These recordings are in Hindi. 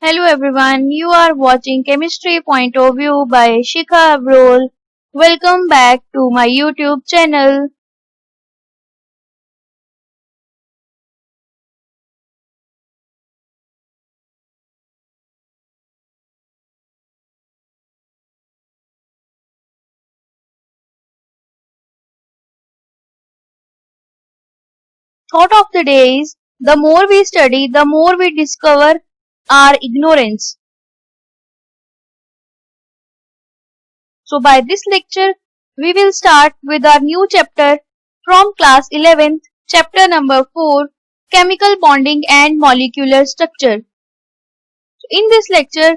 Hello everyone, you are watching Chemistry Point of View by Shikha Abrol. Welcome back to my YouTube channel. Thought of the day is, the more we study, the more we discover our ignorance. So by this lecture, we will start with our new chapter from class 11th, chapter number 4, Chemical Bonding and Molecular Structure. In this lecture,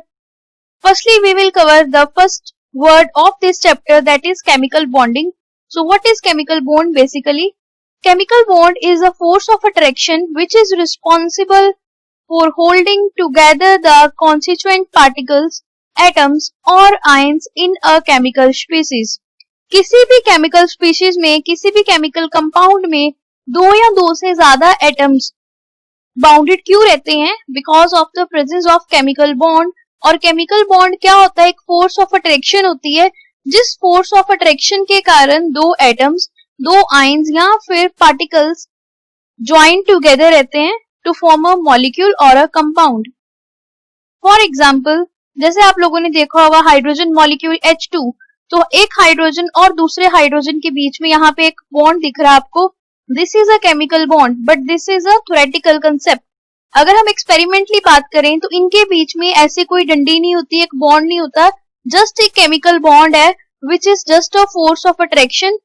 firstly, we will cover the first word of this chapter, that is chemical bonding. So what is chemical bond basically? Chemical bond is a force of attraction which is responsible for holding together the constituent particles, atoms or ions in a chemical species. किसी भी chemical species में, किसी भी chemical compound में दो या दो से ज्यादा atoms बाउंडेड क्यों रहते हैं? Because of the presence of chemical bond. और केमिकल बॉन्ड क्या होता है? एक फोर्स ऑफ अट्रैक्शन होती है, जिस फोर्स ऑफ अट्रैक्शन के कारण दो एटम्स, दो आयंस या फिर पार्टिकल्स ज्वाइन टुगेदर रहते हैं टू फॉर्म अ मॉलिक्यूल और अ कंपाउंड. फॉर एग्जाम्पल, जैसे आप लोगों ने देखा होगा हाइड्रोजन मॉलिक्यूल H2, तो एक हाइड्रोजन और दूसरे हाइड्रोजन के बीच में यहाँ पे एक बॉन्ड दिख रहा है आपको. This is a chemical bond but this is a theoretical concept. अगर हम एक्सपेरिमेंटली बात करें तो इनके बीच में ऐसे कोई डंडी नहीं होती, एक बॉन्ड नहीं होता, जस्ट एक केमिकल बॉन्ड है which is just a force of attraction.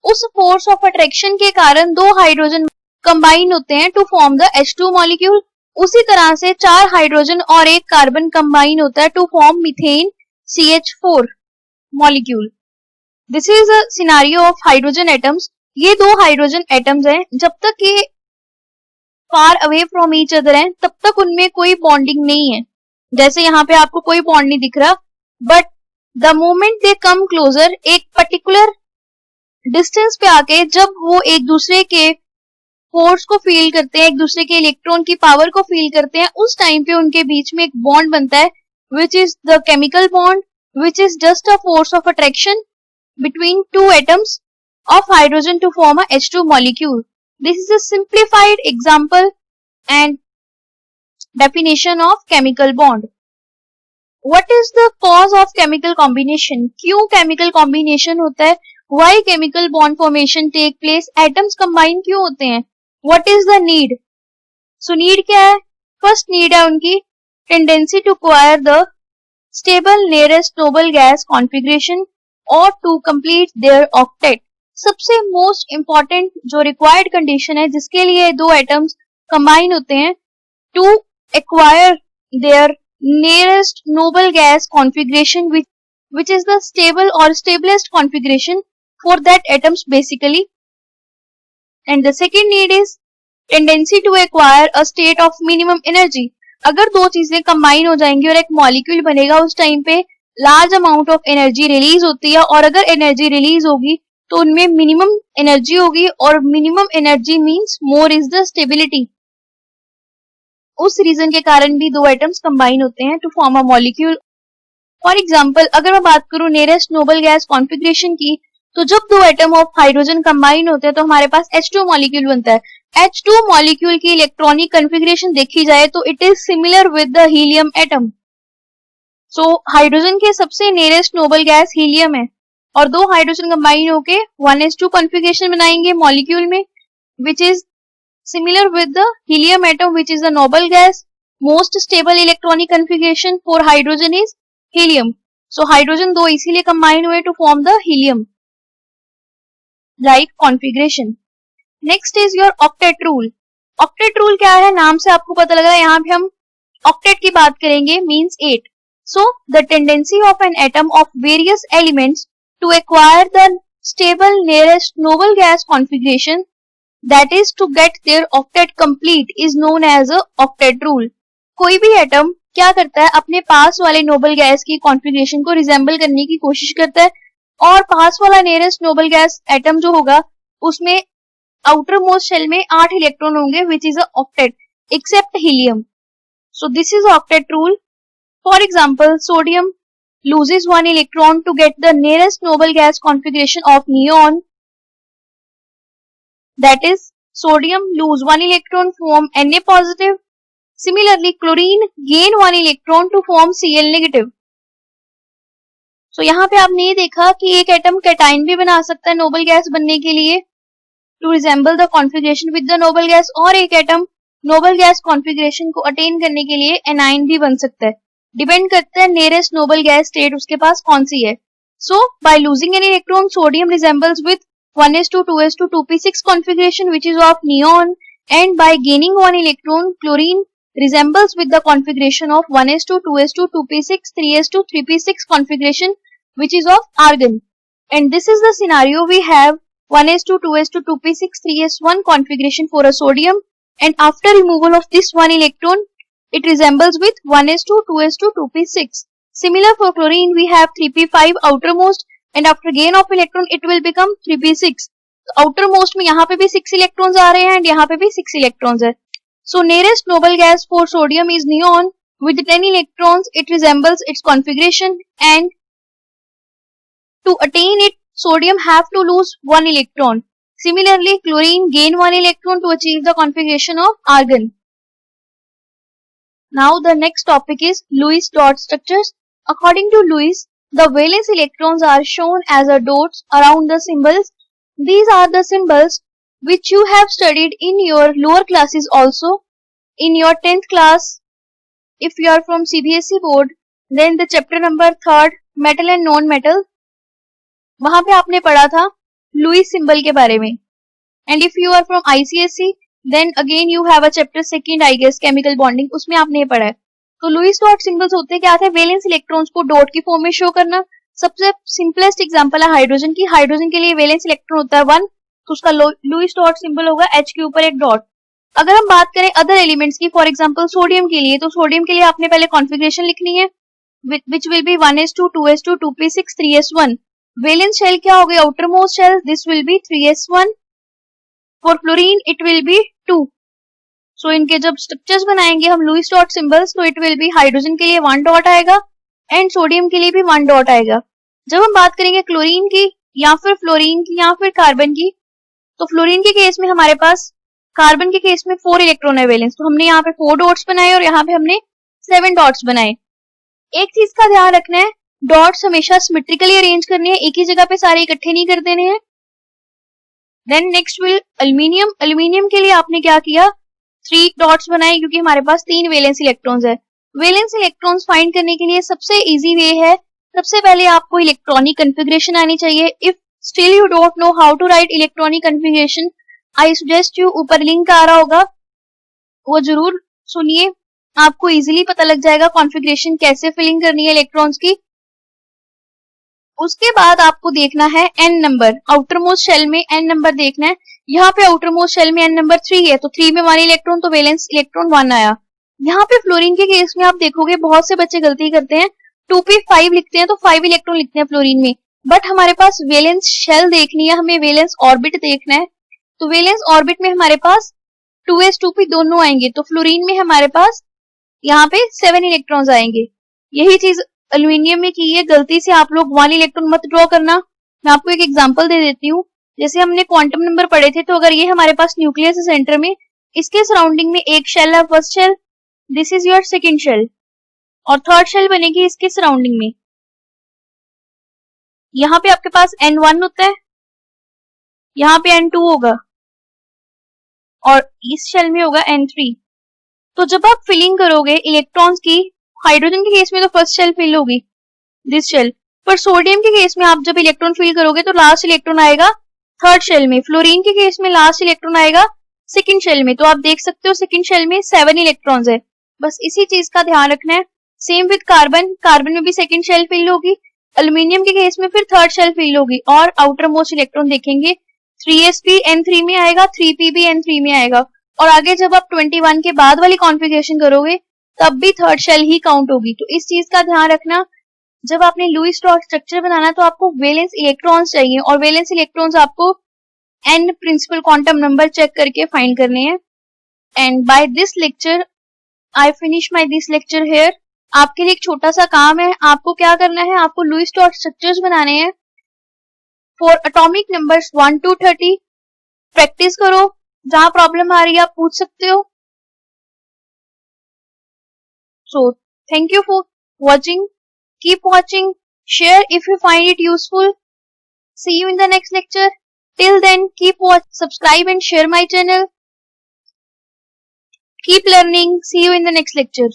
उस फोर्स ऑफ अट्रैक्शन के कारण दो हाइड्रोजन कंबाइन होते हैं to form the H2 molecule. उसी तरह से चार हाइड्रोजन और एक कार्बन कंबाइन होता है to form methane CH4 molecule. This is a scenario of hydrogen atoms. ये दो हाइड्रोजन एटम्स हैं, जब तक ये far away from each other हैं तब तक उनमें कोई बॉन्डिंग नहीं है. जैसे यहाँ पे आपको कोई बॉन्ड नहीं दिख रहा, but the moment they come closer, एक पर्टिकुलर डिस्टेंस पे आके जब वो एक दूसरे के फोर्स को फील करते हैं, एक दूसरे के इलेक्ट्रॉन की पावर को फील करते हैं, उस टाइम पे उनके बीच में एक बॉन्ड बनता है विच is the chemical bond which is just a force of attraction between two atoms of hydrogen to form a H2 molecule. This is a simplified example and definition of chemical bond. What is the cause of chemical combination? क्यों chemical combination होता है? Why chemical bond formation take place? Atoms combine क्यों होते हैं? What is the need? So need क्या है? First need है उनकी tendency to acquire the stable nearest noble gas configuration और टू कंप्लीट देयर ऑक्टेट. सबसे मोस्ट इंपॉर्टेंट जो रिक्वायर्ड कंडीशन है जिसके लिए दो एटम्स कंबाइन होते हैं to acquire their nearest noble gas configuration which is the stable और stablest configuration for that atoms basically. And the second need is tendency to acquire a state of minimum energy. अगर दो चीजें कंबाइन हो जाएंगी और एक मॉलिक्यूल बनेगा, उस टाइम पे large amount of energy release होती है, और अगर एनर्जी रिलीज होगी तो उनमें मिनिमम एनर्जी होगी, और minimum energy means more is the stability. उस रीजन के कारण भी दो एटम्स कंबाइन होते हैं to form a molecule. For example, अगर मैं बात करूं नियरेस्ट नोबल गैस कॉन्फ़िगरेशन की, तो जब दो एटम ऑफ हाइड्रोजन कंबाइन होते हैं तो हमारे पास H2 मॉलिक्यूल बनता है. H2 मॉलिक्यूल की इलेक्ट्रॉनिक कन्फिग्रेशन देखी जाए तो it is similar with the helium atom. So hydrogen के सबसे नियरेस्ट नोबल गैस हीलियम है, और दो हाइड्रोजन कंबाइन होके 1s2 कॉन्फ़िगरेशन बनाएंगे मॉलिक्यूल में which is similar with the helium atom which is the noble gas. Most stable electronic configuration for hydrogen is helium. So hydrogen दो इसीलिए कंबाइन हुए to form the helium like configuration. Next is your octet rule. Octet rule क्या है? नाम से आपको पता लग रहा है, यहाँ पे हम ऑक्टेट की बात करेंगे, means 8. So, the tendency of an atom of various elements to acquire the stable nearest noble gas configuration, that is to get their octet complete, is known as a octet rule. कोई भी एटम क्या करता है? अपने पास वाले नोबल गैस की कॉन्फ़िगरेशन को रिजेंबल करने की कोशिश करता है, और पास वाला नियरेस्ट नोबल गैस एटम जो होगा उसमें आउटर मोस्ट शेल में 8 इलेक्ट्रॉन होंगे which is a octet except helium. So this is octet rule. For example, sodium loses one electron to get the nearest noble gas configuration of neon. That is, sodium lose one electron form Na positive. Similarly, chlorine gain one electron to form Cl negative. So यहाँ पे आपने ये देखा कि एक एटम कैटाइन भी बना सकता है नोबल गैस बनने के लिए to resemble the configuration with the noble gas, और एक एटम नोबल गैस कॉन्फ़िगरेशन को अटेन करने के लिए एनाइन भी बन सकता है. डिपेंड करता है नियरेस्ट नोबल गैस स्टेट उसके पास कौन सी है. So by losing an electron sodium resembles with 1s2 2s2 2p6 configuration which is of neon, and by gaining one electron chlorine resembles with the configuration of 1s2 2s2 2p6 3s2 3p6 configuration which is of argon. And this is the scenario we have 1s2 2s2 2p6 3s1 configuration for a sodium, and after removal of this one electron it resembles with 1s2 2s2 2p6. Similar for chlorine, we have 3p5 outermost, and after gain of electron it will become 3p6. तो outermost में यहाँ पे भी 6 electrons आ रहे हैं and यहाँ पे भी 6 electrons है. So nearest noble gas for sodium is neon with 10 electrons. It resembles its configuration, and to attain it sodium have to lose one electron. Similarly, chlorine gain one electron to achieve the configuration of argon. Now the next topic is Lewis dot structures. According to Lewis, the valence electrons are shown as a dots around the symbols. These are the symbols which you have studied in your lower classes also. In your 10th class, if you are from CBSE board, then the chapter number 3rd, metal and non-metal, वहां पे आपने पढ़ा था लुईस सिंबल के बारे में. And if you are from ICSE, then again you have a chapter 2nd I guess chemical bonding, उसमें आपने पढ़ा है. तो लुईस डॉट सिंबल्स होते क्या थे? वैलेंस इलेक्ट्रॉन्स को डॉट की फॉर्म में शो करना. सबसे सिंपलेस्ट एग्जांपल है हाइड्रोजन की. हाइड्रोजन के लिए वैलेंस इलेक्ट्रॉन होता है 1, तो उसका लुईस डॉट सिंबल होगा H के ऊपर एक डॉट. अगर हम बात करें अदर एलिमेंट्स की, फॉर एग्जांपल सोडियम के लिए, तो सोडियम के लिए आपने पहले कॉन्फ़िगरेशन लिखनी है which will be 1s2 2s2 2p6 3s1. Valence shell क्या हो गई? Outermost shell, this will be 3s1. For fluorine it will be 2. So इनके जब स्ट्रक्चर्स बनाएंगे हम लुईस डॉट सिंबल्स, तो इट विल बी हाइड्रोजन के लिए 1 डॉट आएगा एंड सोडियम के लिए भी 1 डॉट आएगा. जब हम बात करेंगे क्लोरीन की या फिर फ्लोरीन की या फिर कार्बन की, तो फ्लोरीन के केस में हमारे पास, कार्बन के केस में 4 इलेक्ट्रॉन है वैलेंस, तो हमने यहाँ पे 4 डॉट्स बनाए और यहाँ पे हमने 7 डॉट्स बनाए. एक चीज का ध्यान रखना है, डॉट्स हमेशा सिमेट्रिकली अरेंज करने हैं, एक ही जगह पे सारे इकट्ठे नहीं कर देने हैं. Then next will aluminium. Aluminium के लिए आपने क्या किया? 3 डॉट्स बनाए क्योंकि हमारे पास 3 वैलेंस इलेक्ट्रॉन्स है. वैलेंस इलेक्ट्रॉन्स फाइंड करने के लिए सबसे इजी वे है, सबसे पहले आपको इलेक्ट्रॉनिक कन्फिग्रेशन आनी चाहिए. If still you don't know how to write electronic configuration, I suggest you, ऊपर लिंक आ रहा होगा, वो जरूर सुनिए, आपको इजीली पता लग जाएगा कॉन्फ़िगरेशन कैसे फिलिंग करनी है इलेक्ट्रॉन्स की. उसके बाद आपको देखना है n number. Outermost shell में n नंबर देखना है. यहाँ पे आउटर मोस्ट शेल में n नंबर 3 है, तो 3 में 1 इलेक्ट्रॉन, तो वैलेंस इलेक्ट्रॉन 1 आया. यहाँ पे फ्लोरीन के केस में आप देखोगे बहुत से बच्चे गलती करते हैं, 2p5 लिखते हैं तो 5 इलेक्ट्रॉन लिखते हैं फ्लोरीन में, बट हमारे पास वैलेंस शेल देखनी है, हमें वैलेंस ऑर्बिट देखना है. तो वैलेंस ऑर्बिट में हमारे पास 2s 2p दोनों आएंगे, तो फ्लोरीन में हमारे पास यहाँ पे 7 इलेक्ट्रॉन्स आएंगे. यही चीज एल्यूमिनियम में की है, गलती से आप लोग 1 इलेक्ट्रॉन मत ड्रॉ करना. मैं आपको एक एग्जांपल दे देती हूँ. जैसे हमने क्वांटम नंबर पढ़े थे, तो अगर ये हमारे पास न्यूक्लियस है सेंटर में, इसके सराउंडिंग में एक शेल है, first shell, this is your second shell, और थर्ड शेल बनेगी इसके सराउंडिंग में. यहाँ पे आपके पास N1 होता है, यहाँ पे N2 होगा, और इस शेल में होगा N3. तो जब आप फिलिंग करोगे इलेक्ट्रॉन्स की, हाइड्रोजन के केस में तो फर्स्ट शेल फिल होगी, दिस शेल, पर सोडियम के केस में आप जब इलेक्ट्रॉन फिल करोगे तो लास्ट इलेक्ट्रॉन आएगा थर्ड शेल में. फ्लोरीन के केस में लास्ट इलेक्ट्रॉन आएगा सेकंड शेल में. तो आप देख सकते हो सेकंड शेल में 7 इलेक्ट्रॉन्स है. बस इसी चीज का ध्यान रखना है. सेम विद कार्बन, कार्बन में भी सेकंड शेल फिल होगी. एल्यूमिनियम के केस में फिर थर्ड शेल फिल होगी, और आउटर मोस्ट इलेक्ट्रॉन देखेंगे 3sp N3 में आएगा, 3p भी N3 में आएगा, और आगे जब आप 21 के बाद वाली कॉन्फ़िगरेशन करोगे तब भी थर्ड शेल ही काउंट होगी. तो इस चीज का ध्यान रखना. जब आपने लुईस डॉट स्ट्रक्चर बनाना तो आपको वैलेंस इलेक्ट्रॉन्स चाहिए, और वैलेंस इलेक्ट्रॉन्स आपको n principal quantum number check करके फाइंड करने हैं. And by this lecture I finish my this lecture here. आपके लिए एक छोटा सा काम है, आपको क्या करना है, आपको लुईस डॉट स्ट्रक्चर्स बनाने हैं for atomic numbers 1 to 30। Practice करो, जहां प्रॉब्लम आ रही है आप पूछ सकते हो। So, thank you for watching. Keep watching. Share if you find it useful. See you in the next lecture. Till then, keep watch, subscribe and share my channel. Keep learning. See you in the next lecture.